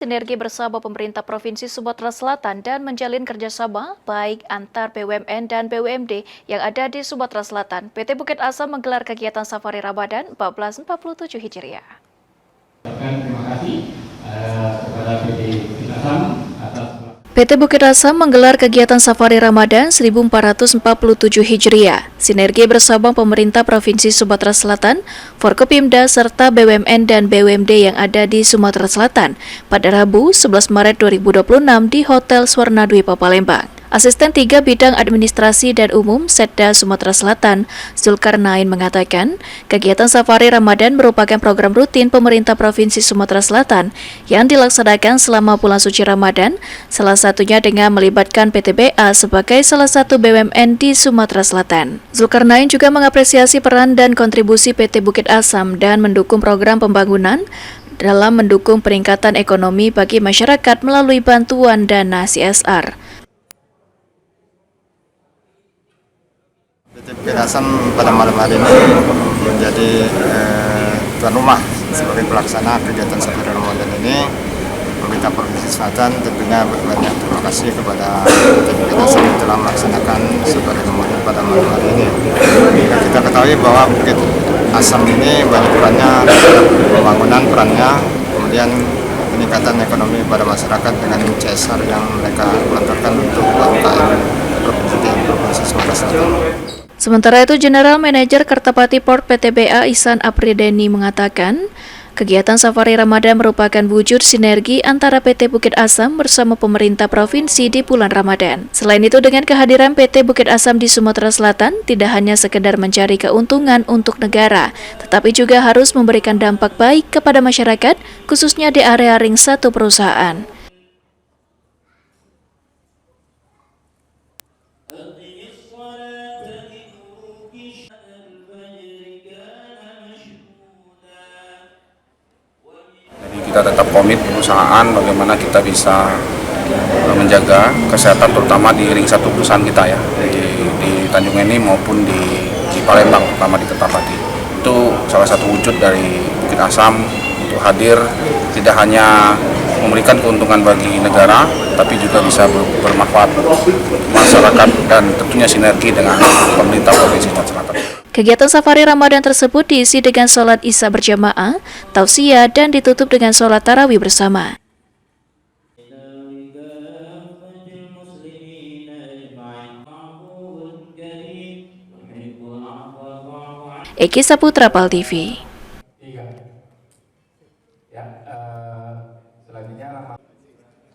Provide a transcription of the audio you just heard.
Sinergi bersama pemerintah Provinsi Sumatera Selatan dan menjalin kerjasama baik antar BUMN dan BUMD yang ada di Sumatera Selatan. PT Bukit Asam menggelar kegiatan Safari Ramadan 1447 Hijriah. Terima kasih kepada PT Bukit Asam atas PT Bukit Asam menggelar kegiatan Safari Ramadan 1447 Hijriah, sinergi bersama pemerintah Provinsi Sumatera Selatan, Forkopimda, serta BUMN dan BUMD yang ada di Sumatera Selatan pada Rabu 11 Maret 2026 di Hotel Swarnadwipa Palembang. Asisten 3 Bidang Administrasi dan Umum Setda Sumatera Selatan, Zulkarnain mengatakan, kegiatan Safari Ramadan merupakan program rutin pemerintah Provinsi Sumatera Selatan yang dilaksanakan selama bulan suci Ramadan, salah satunya dengan melibatkan PTBA sebagai salah satu BUMN di Sumatera Selatan. Zulkarnain juga mengapresiasi peran dan kontribusi PT Bukit Asam dan mendukung program pembangunan dalam mendukung peningkatan ekonomi bagi masyarakat melalui bantuan dana CSR. PT Bukit Asam pada malam hari ini menjadi tuan rumah sebagai pelaksana kegiatan Safari Ramadan ini. Pemerintah Provinsi Selatan tentunya banyak terima kasih kepada PT Bukit Asam yang telah melaksanakan Safari Ramadan pada malam hari ini. Kita ketahui bahwa Bukit Asam ini banyak perannya, pembangunan perannya, kemudian peningkatan ekonomi pada masyarakat dengan CSR yang mereka lantarkan untuk UMKM Provinsi Sumatera Selatan. Sementara itu, General Manager Kertapati Port PTBA Ihsan Aprideni mengatakan, kegiatan Safari Ramadan merupakan wujud sinergi antara PT Bukit Asam bersama pemerintah provinsi di bulan Ramadan. Selain itu, dengan kehadiran PT Bukit Asam di Sumatera Selatan, tidak hanya sekedar mencari keuntungan untuk negara, tetapi juga harus memberikan dampak baik kepada masyarakat, khususnya di area ring 1 perusahaan. Kita tetap komit perusahaan bagaimana kita bisa menjaga kesehatan terutama di ring 1 perusahaan kita ya di Tanjung Eni maupun di Palembang terutama di Kertapati. Itu salah satu wujud dari Bukit Asam untuk hadir tidak hanya memberikan keuntungan bagi negara tapi juga bisa bermanfaat masyarakat dan tentunya sinergi dengan pemerintah Provinsi Sumatera Selatan. Kegiatan Safari Ramadan tersebut diisi dengan sholat Isya berjamaah, tausiah, dan ditutup dengan sholat tarawih bersama. Eki Saputra, PAL TV. selanjutnya